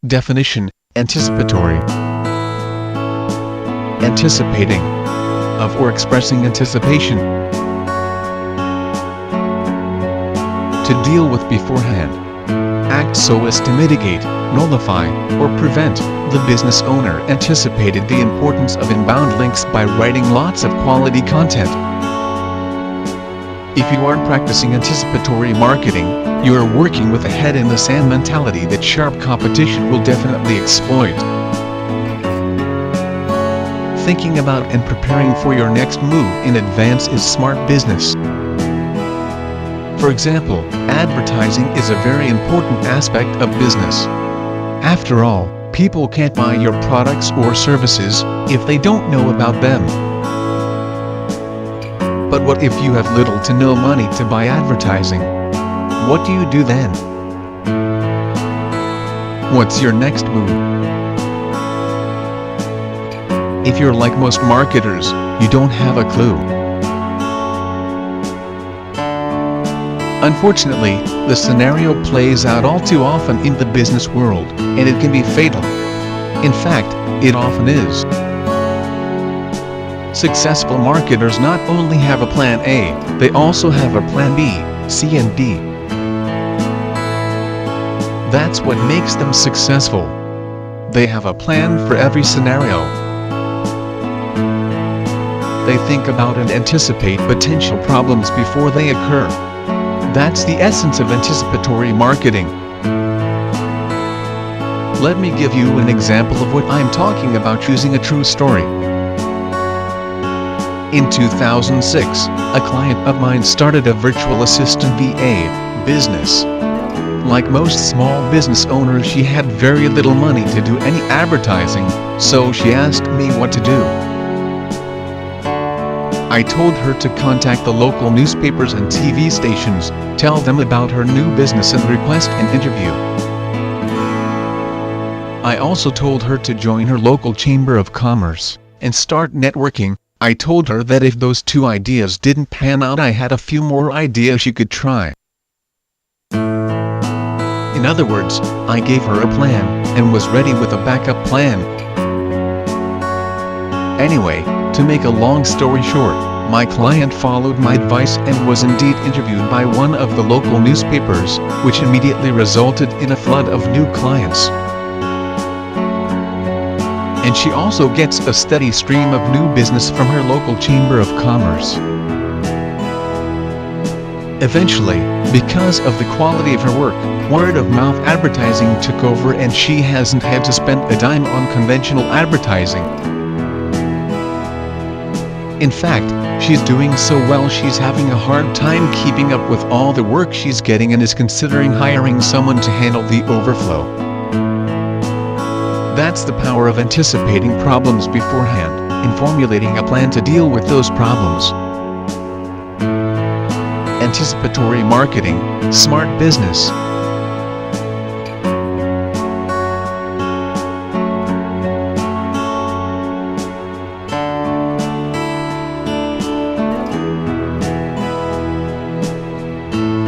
Definition: anticipatory. Anticipating. Of or expressing anticipation. To deal with beforehand. Act so as to mitigate, nullify, or prevent. The business owner anticipated the importance of inbound links by writing lots of quality content. If you aren't practicing anticipatory marketing, you are working with a head-in-the-sand mentality that sharp competition will definitely exploit. Thinking about and preparing for your next move in advance is smart business. For example, advertising is a very important aspect of business. After all, people can't buy your products or services if they don't know about them. But what if you have little to no money to buy advertising? What do you do then? What's your next move? If you're like most marketers, you don't have a clue. Unfortunately, the scenario plays out all too often in the business world, and it can be fatal. In fact, it often is. Successful marketers not only have a plan A, they also have a plan B, C and D. That's what makes them successful. They have a plan for every scenario. They think about and anticipate potential problems before they occur. That's the essence of anticipatory marketing. Let me give you an example of what I'm talking about using a true story. In 2006, a client of mine started a virtual assistant VA business. Like most small business owners, she had very little money to do any advertising, so she asked me what to do. I told her to contact the local newspapers and TV stations, tell them about her new business and request an interview. I also told her to join her local chamber of commerce and start networking. I told her that if those two ideas didn't pan out, I had a few more ideas she could try. In other words, I gave her a plan and was ready with a backup plan. Anyway, to make a long story short, my client followed my advice and was indeed interviewed by one of the local newspapers, which immediately resulted in a flood of new clients. And she also gets a steady stream of new business from her local chamber of commerce. Eventually, because of the quality of her work, word-of-mouth advertising took over and she hasn't had to spend a dime on conventional advertising. In fact, she's doing so well she's having a hard time keeping up with all the work she's getting and is considering hiring someone to handle the overflow. That's the power of anticipating problems beforehand, and formulating a plan to deal with those problems. Anticipatory marketing, smart business.